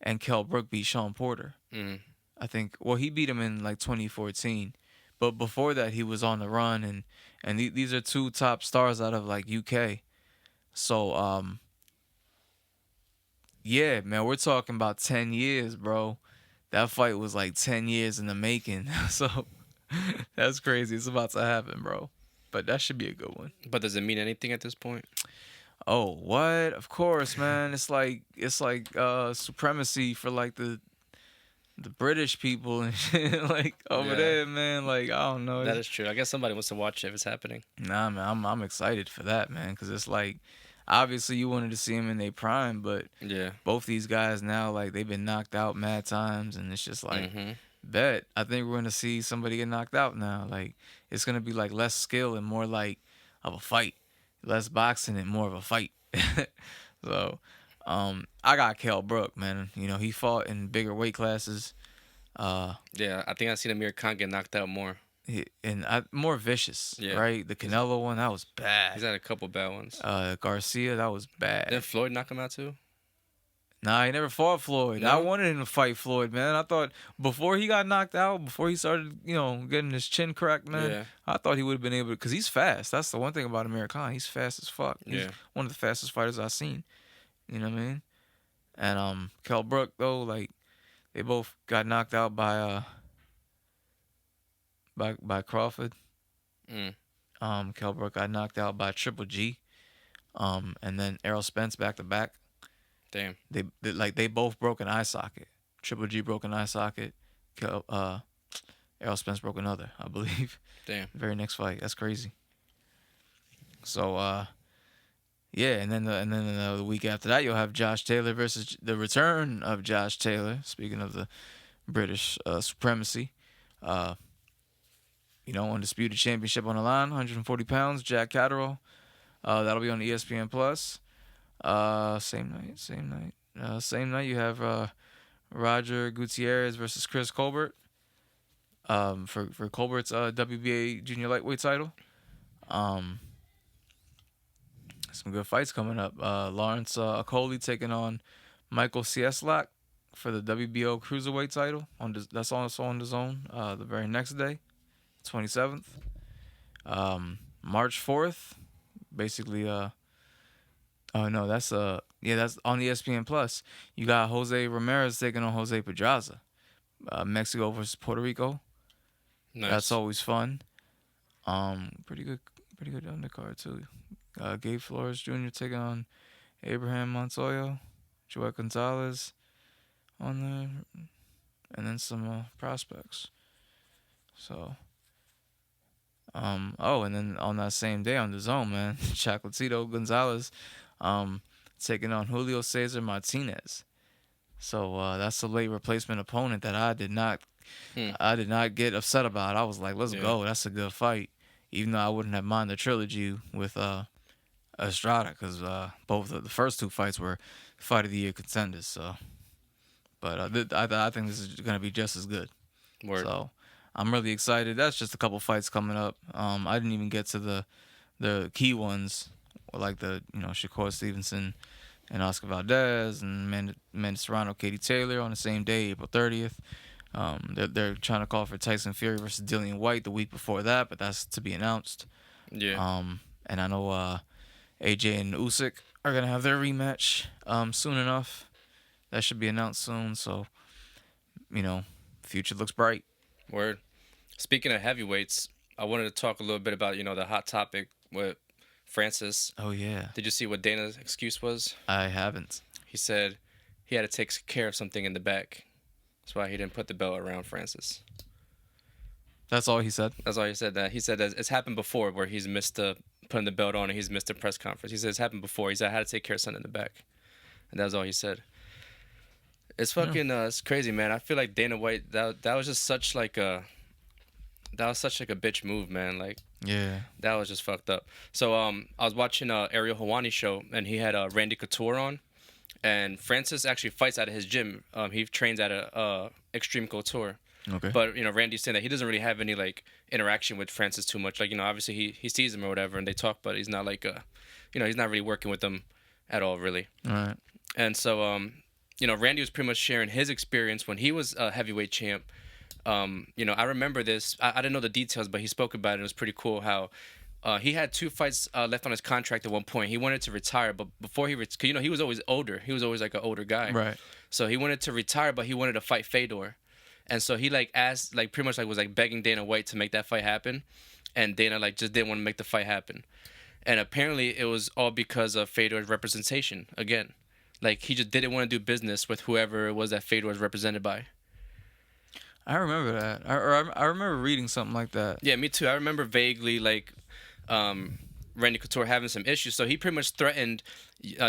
and Kell Brook beat Sean Porter. Mm. I think. Well, he beat him in like 2014, but before that he was on the run, and these are two top stars out of like UK. So yeah, man, we're talking about 10 years, bro. That fight was like 10 years in the making. So that's crazy. It's about to happen, bro. But that should be a good one. But does it mean anything at this point? Oh, what? Of course, man. It's like supremacy for like the British people and shit, like over there, man. Like I don't know. That is true. I guess somebody wants to watch it if it's happening. Nah, man. I'm excited for that, man, because it's like obviously you wanted to see them in their prime, but Yeah. both these guys now like they've been knocked out mad times, and it's just like bet I think we're gonna see somebody get knocked out now. Like it's gonna be like less skill and more like of a fight, less boxing and more of a fight. So, I got Kell Brook, man. You know he fought in bigger weight classes. Yeah, I think I've seen Amir Khan get knocked out more. More vicious, Yeah. right? The Canelo one that was He's bad. had a couple bad ones. Garcia that was bad. Didn't Floyd knock him out too? Nah, he never fought Floyd. No? I wanted him to fight Floyd, man. I thought before he got knocked out, before he started, getting his chin cracked, man, Yeah. I thought he would have been able to, because he's fast. That's the one thing about Amir Khan. He's fast as fuck. He's Yeah. one of the fastest fighters I've seen. You know what I mean? And Kell Brook, though, like, they both got knocked out by Crawford. Mm. Kell Brook got knocked out by Triple G. And then Errol Spence back to back. Damn. They both broke an eye socket. Triple G broke an eye socket. Errol Spence broke another, I believe. Damn. Very next fight. That's crazy. So yeah, and then the week after that you'll have Josh Taylor versus the return of Josh Taylor. Speaking of the British supremacy, undisputed championship on the line, 140 pounds. Jack Catterall. That'll be on ESPN Plus. Same night you have Roger Gutierrez versus Chris Colbert. For Colbert's WBA junior lightweight title. Some good fights coming up. Lawrence Okoli taking on Michael Cieslak for the WBO cruiserweight title. That's also on the zone. The very next day, 27th. March 4th. Basically, oh no, that's on ESPN Plus. You got Jose Ramirez taking on Jose Pedraza. Mexico versus Puerto Rico. Nice. That's always fun. Pretty good undercard too. Gabe Flores Jr. taking on Abraham Montoya, Joel Gonzalez on there, and then some prospects. So, and then on that same day on the zone, man, Chocolatito Gonzalez, taking on Julio Cesar Martinez. So that's a late replacement opponent that I did not get upset about. I was like, let's go. That's a good fight. Even though I wouldn't have minded the trilogy with Estrada, because both of the first two fights were fight of the year contenders. So, but I think this is gonna be just as good. Word. So I'm really excited. That's just a couple fights coming up. I didn't even get to the key ones, like the Shakur Stevenson and Oscar Valdez and Amanda Serrano, Katie Taylor on the same day, April 30th. They're trying to call for Tyson Fury versus Dillian White the week before that, but that's to be announced. Yeah. And I know AJ and Usyk are gonna have their rematch soon enough. That should be announced soon. So, future looks bright. Word. Speaking of heavyweights, I wanted to talk a little bit about the hot topic with Francis. Oh yeah. Did you see what Dana's excuse was? I haven't. He said he had to take care of something in the back. That's why he didn't put the belt around Francis. That's all he said? That's all he said. That he said that it's happened before where he's missed putting the belt on and he's missed a press conference. He said it's happened before. He said I had to take care of something in the back. And that was all he said. It's fucking it's crazy, man. I feel like Dana White, that was just such like a bitch move, man. Like, yeah, that was just fucked up. So I was watching Ariel Helwani's show and he had Randy Couture on, and Francis actually fights out of his gym. He trains at a Extreme Couture. Okay. But Randy's saying that he doesn't really have any like interaction with Francis too much. Like, obviously he sees him or whatever and they talk, but he's not like he's not really working with them at all, really. All right. And so Randy was pretty much sharing his experience when he was a heavyweight champ. I remember this. I didn't know the details, but he spoke about it. It was pretty cool how he had 2 fights left on his contract at one point. He wanted to retire, but before he he was always older. He was always like an older guy. Right. So he wanted to retire, but he wanted to fight Fedor. And so he asked, pretty much was begging Dana White to make that fight happen. And Dana just didn't want to make the fight happen. And apparently it was all because of Fedor's representation again. He just didn't want to do business with whoever it was that Fedor was represented by. I remember that. I remember reading something like that. Yeah, me too. I remember vaguely Randy Couture having some issues. So he pretty much threatened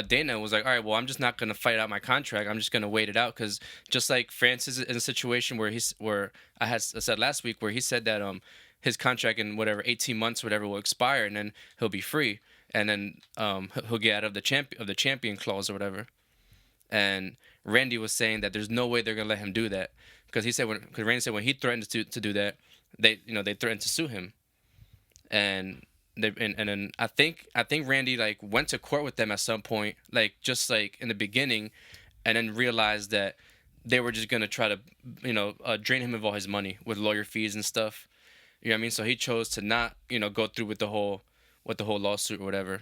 Dana, was like, all right, well, I'm just not going to fight out my contract. I'm just going to wait it out. Because just like Francis is in a situation where I said last week, where he said that his contract in 18 months, whatever, will expire, and then he'll be free. And then he'll get out of the champion clause or whatever. And Randy was saying that there's no way they're going to let him do that. Because Randy said when he threatened to do that, they threatened to sue him. And then I think Randy went to court with them at some point, just in the beginning, and then realized that they were just gonna try to drain him of all his money with lawyer fees and stuff. You know what I mean? So he chose to not go through with the whole lawsuit or whatever,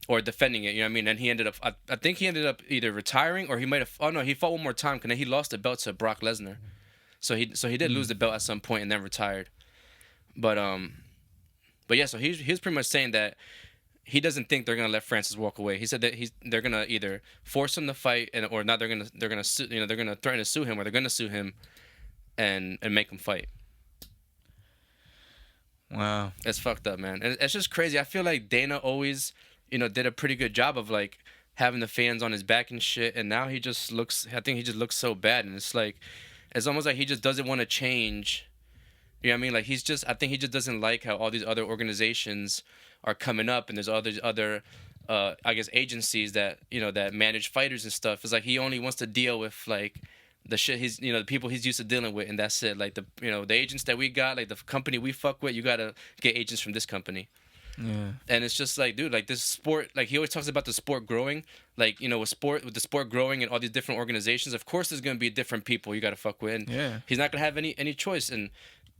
or defending it. You know what I mean? And he ended up I think he ended up either retiring, or he might have he fought one more time, because then he lost the belt to Brock Lesnar. So he did lose the belt at some point and then retired. But yeah, so he was pretty much saying that he doesn't think they're gonna let Francis walk away. He said that they're gonna either force him to fight, or not. They're gonna sue, they're gonna threaten to sue him, or they're gonna sue him, and make him fight. Wow, It's fucked up, man. And it's just crazy. I feel like Dana always did a pretty good job of having the fans on his back and shit. And now he just looks. I think he just looks so bad, and it's almost like he just doesn't want to change. You know what I mean? I think he just doesn't like how all these other organizations are coming up, and there's all these other, I guess, agencies that, that manage fighters and stuff. It's like he only wants to deal with, the shit the people he's used to dealing with, and that's it. The agents that we got, the company we fuck with, you gotta get agents from this company. yeah, And it's just this sport, he always talks about the sport growing, with the sport growing and all these different organizations, of course there's going to be different people you got to fuck with, and yeah. he's not going to have any choice. And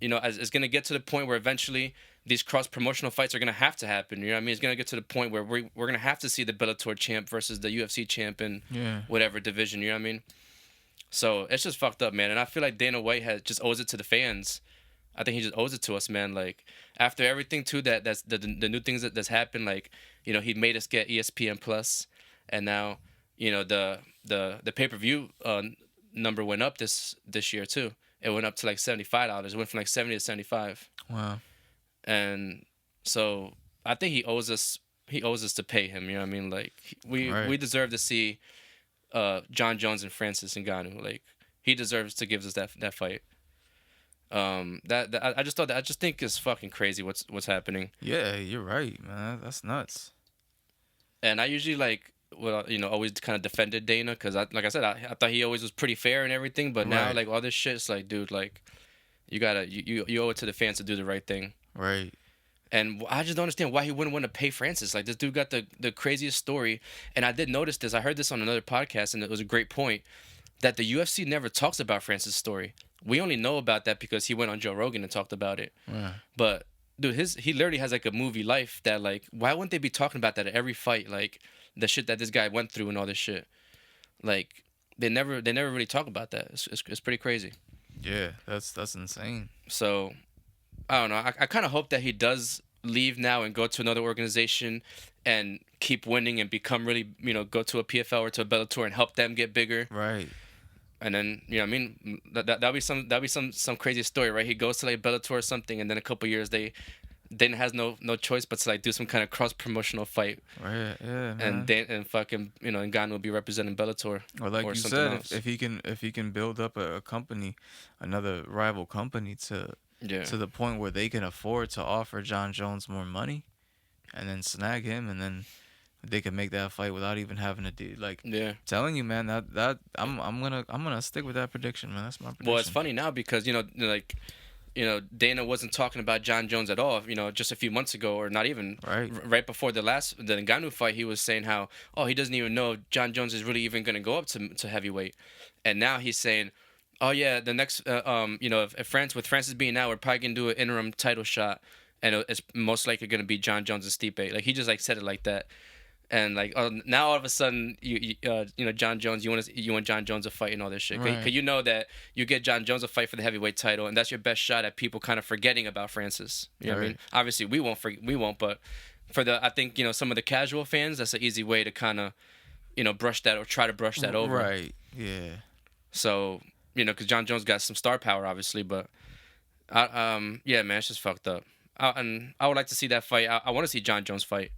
it's going to get to the point where eventually these cross promotional fights are going to have to happen. You know what I mean? It's going to get to the point where we're going to have to see the Bellator champ versus the UFC champ in whatever division. You know what I mean? So it's just fucked up, man. And I feel like Dana White just owes it to the fans. I think he just owes it to us, man. After everything too, that's the new things that's happened. He made us get ESPN Plus, and now the pay-per-view number went up this year too. It went up to $75. It went from $70 to $75. Wow. And so I think he owes us to pay him. You know what I mean? We deserve to see John Jones and Francis Ngannou. He deserves to give us that fight. I just think it's fucking crazy what's happening. Yeah, you're right, man. That's nuts. And I usually always kind of defended Dana, because I thought he always was pretty fair and everything. But now all this shit, it's dude, you owe it to the fans to do the right thing. Right. And I just don't understand why he wouldn't want to pay Francis. This dude got the craziest story. And I did notice this. I heard this on another podcast, and it was a great point, that the UFC never talks about Francis' story. We only know about that because he went on Joe Rogan and talked about it. Yeah. But dude, he literally has a movie life that why wouldn't they be talking about that at every fight? The shit that this guy went through and all this shit. They never really talk about that. It's pretty crazy. Yeah, that's insane. So I don't know. I kind of hope that he does leave now and go to another organization and keep winning and become really, go to a PFL or to a Bellator and help them get bigger. Right. And then, you know what I mean? That'll be some crazy story, right? He goes to Bellator or something, and then a couple years Dana has no choice but to do some kind of cross promotional fight. Right. Yeah. Man. And fucking Ngannou will be representing Bellator. Or you said, if he can build up a company, another rival company to the point where they can afford to offer John Jones more money, and then snag him, and then they can make that fight without even having to do telling you, man, that I'm gonna stick with that prediction, man. That's my prediction. Well, it's funny now because Dana wasn't talking about John Jones at all, just a few months ago, or not even right before the Ngannou fight, he was saying how, he doesn't even know if John Jones is really even going to go up to heavyweight. And now he's saying, oh yeah, the next, if Francis being out, we're probably going to do an interim title shot, and it's most likely going to be John Jones and Stipe. Like, he just said it like that. And now all of a sudden John Jones, you want John Jones to fight and all this shit, because you know that you get John Jones a fight for the heavyweight title, and that's your best shot at people kind of forgetting about Francis. You know what I mean? Obviously we won't, but for I think some of the casual fans, that's an easy way to kind of brush that, or try to brush that over. Right. Yeah. So because John Jones got some star power, obviously, but yeah, man, it's just fucked up. And I would like to see that fight. I want to see John Jones fight.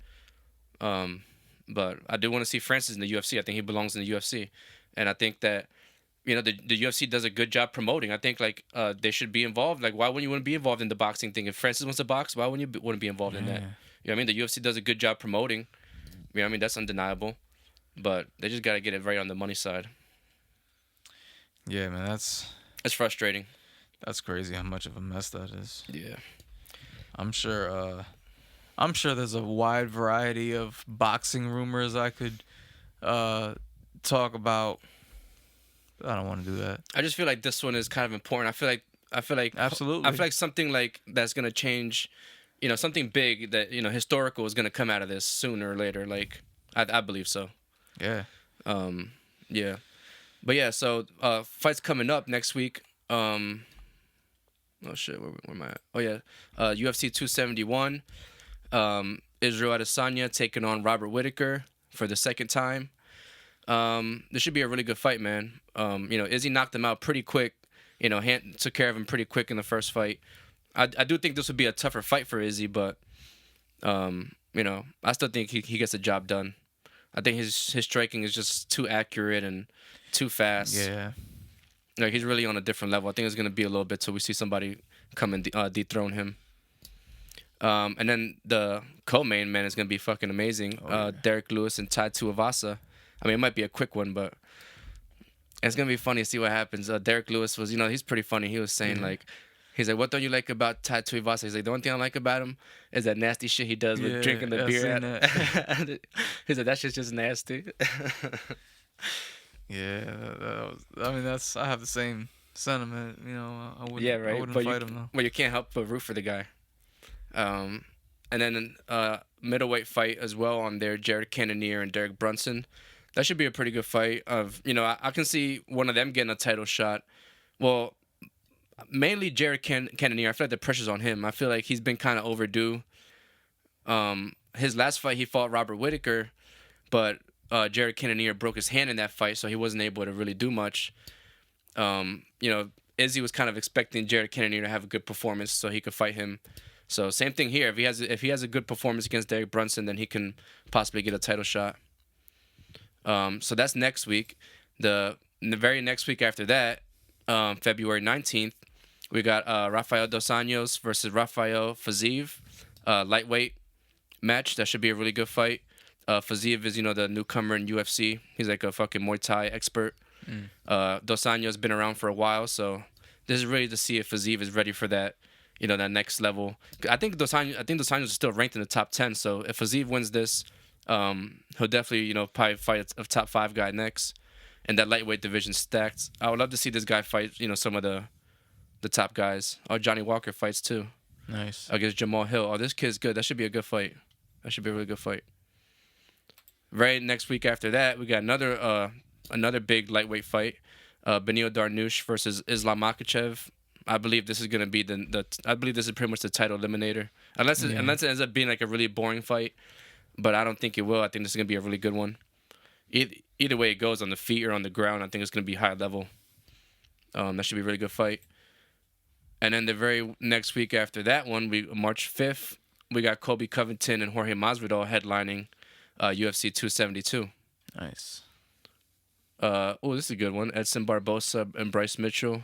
But I do want to see Francis in the UFC. I think he belongs in the UFC. And I think that, the UFC does a good job promoting. I think, they should be involved. Like, why wouldn't you want to be involved in the boxing thing? If Francis wants to box, why wouldn't you want to be involved in that? You know what I mean? The UFC does a good job promoting. You know what I mean? That's undeniable. But they just got to get it right on the money side. Yeah, man, it's frustrating. That's crazy how much of a mess that is. Yeah. I'm sure there's a wide variety of boxing rumors I could talk about. I don't want to do that. I just feel like this one is kind of important. I feel like absolutely. I feel like something like that's gonna change, something big that historical is gonna come out of this sooner or later. Like, I believe so. Yeah. Yeah. But yeah, so fights coming up next week. Oh shit, where am I at? Oh yeah, UFC 271. Israel Adesanya taking on Robert Whittaker for the second time. This should be a really good fight, man. Izzy knocked him out pretty quick. Took care of him pretty quick in the first fight. I do think this would be a tougher fight for Izzy, but I still think he gets the job done. I think his striking is just too accurate and too fast. Yeah. Like, he's really on a different level. I think it's gonna be a little bit till we see somebody come and dethrone him. And then the co-main, man, is going to be fucking amazing. Derek Lewis and Tai Tuivasa. I mean, it might be a quick one, but it's going to be funny to see what happens. Derek Lewis was, he's pretty funny. He was saying, he's like, what don't you like about Tai Tuivasa? He's like, the only thing I like about him is that nasty shit he does with drinking the beer. He's like, that shit's just nasty. Yeah. I have the same sentiment. I wouldn't fight him, though. But you can't help but root for the guy. And then middleweight fight as well on there, Jared Cannonier and Derek Brunson. That should be a pretty good fight. I can see one of them getting a title shot. Well, mainly Jared Cannonier. I feel like the pressure's on him. I feel like he's been kind of overdue. His last fight, he fought Robert Whittaker, but Jared Cannonier broke his hand in that fight, so he wasn't able to really do much. Izzy was kind of expecting Jared Cannonier to have a good performance so he could fight him. So same thing here. If he has a good performance against Derek Brunson, then he can possibly get a title shot. So that's next week. The very next week after that, February 19th, we got Rafael Dossanos versus Rafael Faziv, lightweight match. That should be a really good fight. Faziv is the newcomer in UFC. He's like a fucking Muay Thai expert. Dossanos been around for a while, so this is really to see if Faziv is ready for that. That next level. I think Dossanos is still ranked in the top 10. So if Faziv wins this, he'll definitely, probably fight a top 5 guy next. And that lightweight division stacked. I would love to see this guy fight, some of the top guys. Or Johnny Walker fights too. Nice. Against Jamal Hill. Oh, this kid's good. That should be a good fight. That should be a really good fight. Right next week after that, we got another big lightweight fight. Benil Dariush versus Islam Makhachev. I believe this is gonna be I believe this is pretty much the title eliminator, unless it ends up being like a really boring fight, but I don't think it will. I think this is gonna be a really good one. Either way it goes, on the feet or on the ground, I think it's gonna be high level. That should be a really good fight. And then the very next week after that one, March 5th, we got Colby Covington and Jorge Masvidal headlining UFC 272. Nice. This is a good one. Edson Barbosa and Bryce Mitchell.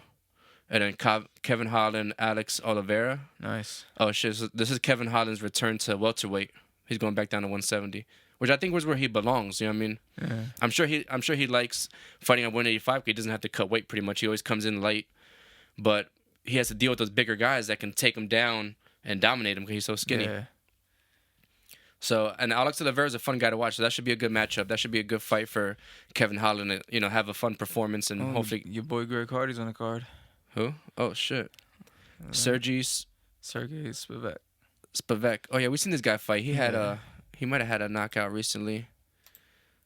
And then Kevin Holland, Alex Oliveira. Nice. Oh, shit. So this is Kevin Holland's return to welterweight. He's going back down to 170, which I think was where he belongs. You know what I mean? Yeah. I'm sure he likes fighting at 185. He doesn't have to cut weight pretty much. He always comes in light. But he has to deal with those bigger guys that can take him down and dominate him because he's so skinny. Yeah. So, and Alex Oliveira is a fun guy to watch. So that should be a good matchup. That should be a good fight for Kevin Holland to, you know, have a fun performance and hopefully. Your boy Greg Hardy's on the card. Who? Oh shit. Sergey Spivak. Oh yeah, we seen this guy fight. He had he might have had a knockout recently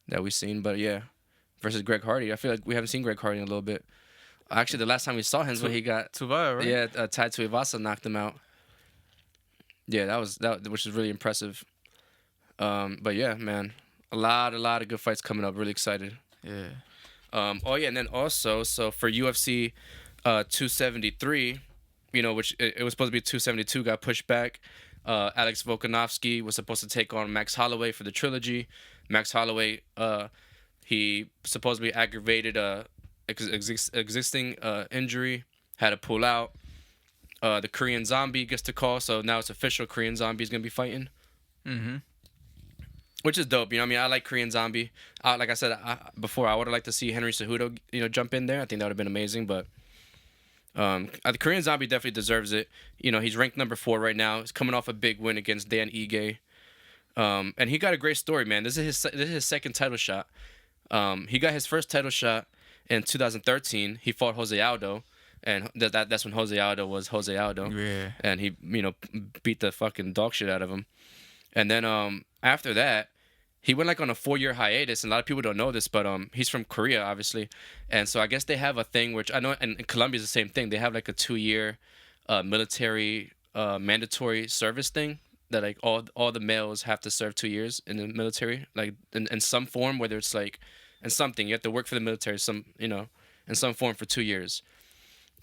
that we seen, but yeah, versus Greg Hardy. I feel like we haven't seen Greg Hardy in a little bit. Actually, the last time we saw him is when he got Tuivasa, right? Yeah, Tai Tuivasa knocked him out. Yeah, that which is really impressive. But yeah, man, a lot of good fights coming up. Really excited. Yeah. Oh yeah, and then also, so for UFC 273, you know, which it was supposed to be 272, got pushed back. Alex Volkanovski was supposed to take on Max Holloway for the trilogy. Max Holloway, he supposedly aggravated existing injury, had to pull out. The Korean Zombie gets the call, so now it's official. Korean Zombie is gonna be fighting. Mm-hmm. Which is dope, you know. I mean, I like Korean Zombie. Like I said before, I would have liked to see Henry Cejudo, you know, jump in there. I think that would have been amazing. But the Korean Zombie definitely deserves it. You know, he's ranked number 4 right now. He's coming off a big win against Dan Ige, and he got a great story, man. This is his second title shot. He got his first title shot in 2013. He fought Jose Aldo, and that's when Jose Aldo was Jose Aldo. Yeah. And he, you know, beat the fucking dog shit out of him. And then after that, he went like on a 4-year hiatus, and a lot of people don't know this, but he's from Korea, obviously, and so I guess they have a thing which I know, and in Colombia is the same thing. They have like a 2-year military mandatory service thing that like all the males have to serve 2 years in the military, like in some form, whether it's like in something you have to work for the military, in some form for 2 years,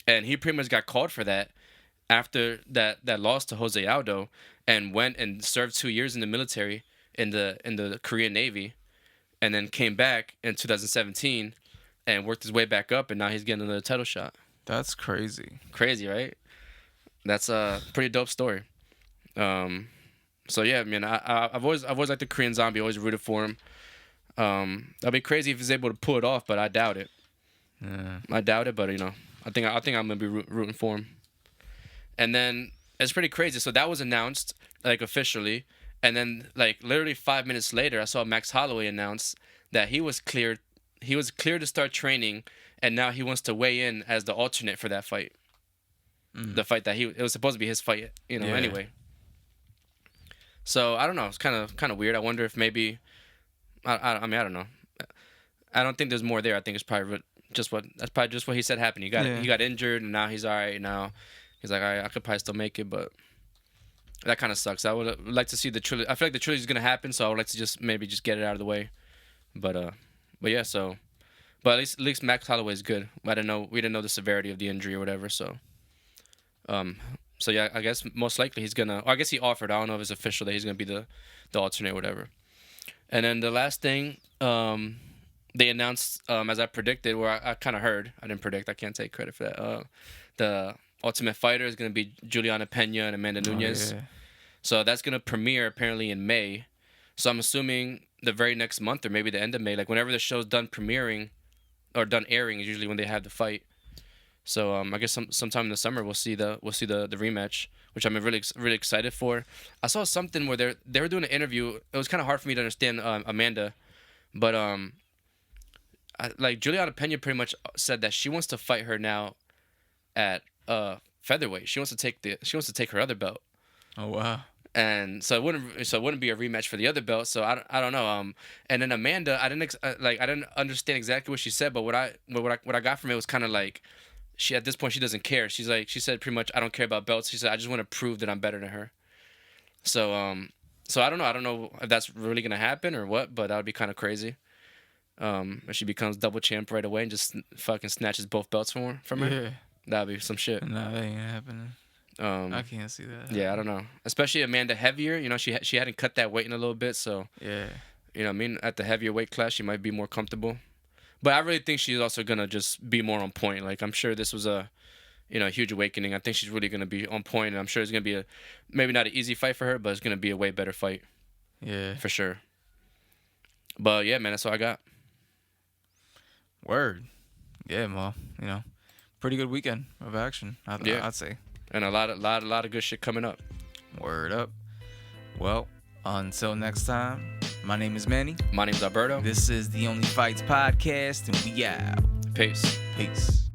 and he pretty much got called for that after that loss to Jose Aldo, and went and served 2 years in the military in the Korean Navy, and then came back in 2017 and worked his way back up, and now he's getting another title shot. That's crazy. Crazy, right? That's a pretty dope story. So yeah, man, I've always liked the Korean Zombie. Always rooted for him. That'd be crazy if he's able to pull it off, but I doubt it. Yeah. I doubt it, but you know, I think I'm gonna be rooting for him. And then it's pretty crazy. So that was announced like officially. And then, like, literally 5 minutes later, I saw Max Holloway announce that he was cleared. He was cleared to start training, and now he wants to weigh in as the alternate for that fight. The fight that it was supposed to be his fight, you know. Yeah. Anyway. So I don't know. It's kind of weird. I wonder if maybe, I mean, I don't know. I don't think there's more there. I think it's probably just what he said happened. He got injured, and now he's all right. Now he's like, all right, I could probably still make it, but. That kind of sucks. I would like to see the trilogy. I feel like the trilogy is gonna happen, so I would like to just get it out of the way. But yeah. So, but at least Max Holloway is good. We didn't know the severity of the injury or whatever. So, yeah, I guess most likely he's gonna. Or I guess he offered. I don't know if it's official that he's gonna be the alternate or whatever. And then the last thing, they announced, as I predicted, where I kind of heard. I didn't predict. I can't take credit for that. The Ultimate Fighter is going to be Juliana Pena and Amanda Nunes. Yeah. So that's going to premiere apparently in May. So I'm assuming the very next month or maybe the end of May, like whenever the show's done premiering or done airing is usually when they have the fight. So I guess sometime in the summer we'll see the rematch, which I'm really excited for. I saw something where they were doing an interview. It was kind of hard for me to understand Amanda, but like Juliana Pena pretty much said that she wants to fight her now at featherweight. She wants to take her other belt. Oh wow! And so it wouldn't be a rematch for the other belt. So I don't know. And then Amanda, I didn't understand exactly what she said, but what I got from it was kind of like she at this point she doesn't care. She said pretty much I don't care about belts. She said I just want to prove that I'm better than her. So I don't know. I don't know if that's really gonna happen or what, but that would be kind of crazy. If she becomes double champ right away and just fucking snatches both belts from her. Yeah. That'd be some shit. No, that ain't happening. I can't see that. Yeah, I don't know. Especially Amanda heavier. You know, she hadn't cut that weight in a little bit, so yeah. You know what I mean? At the heavier weight class, she might be more comfortable. But I really think she's also gonna just be more on point. Like I'm sure this was a huge awakening. I think she's really gonna be on point, and I'm sure it's gonna be maybe not an easy fight for her, but it's gonna be a way better fight. Yeah. For sure. But yeah, man, that's all I got. Word. Yeah, Mo. pretty good weekend of action. I'd say. And a lot of good shit coming up. Word up. Well, until next time, my name is Manny. My name's Alberto. This is the Only Fights podcast, and we out. Peace. Peace.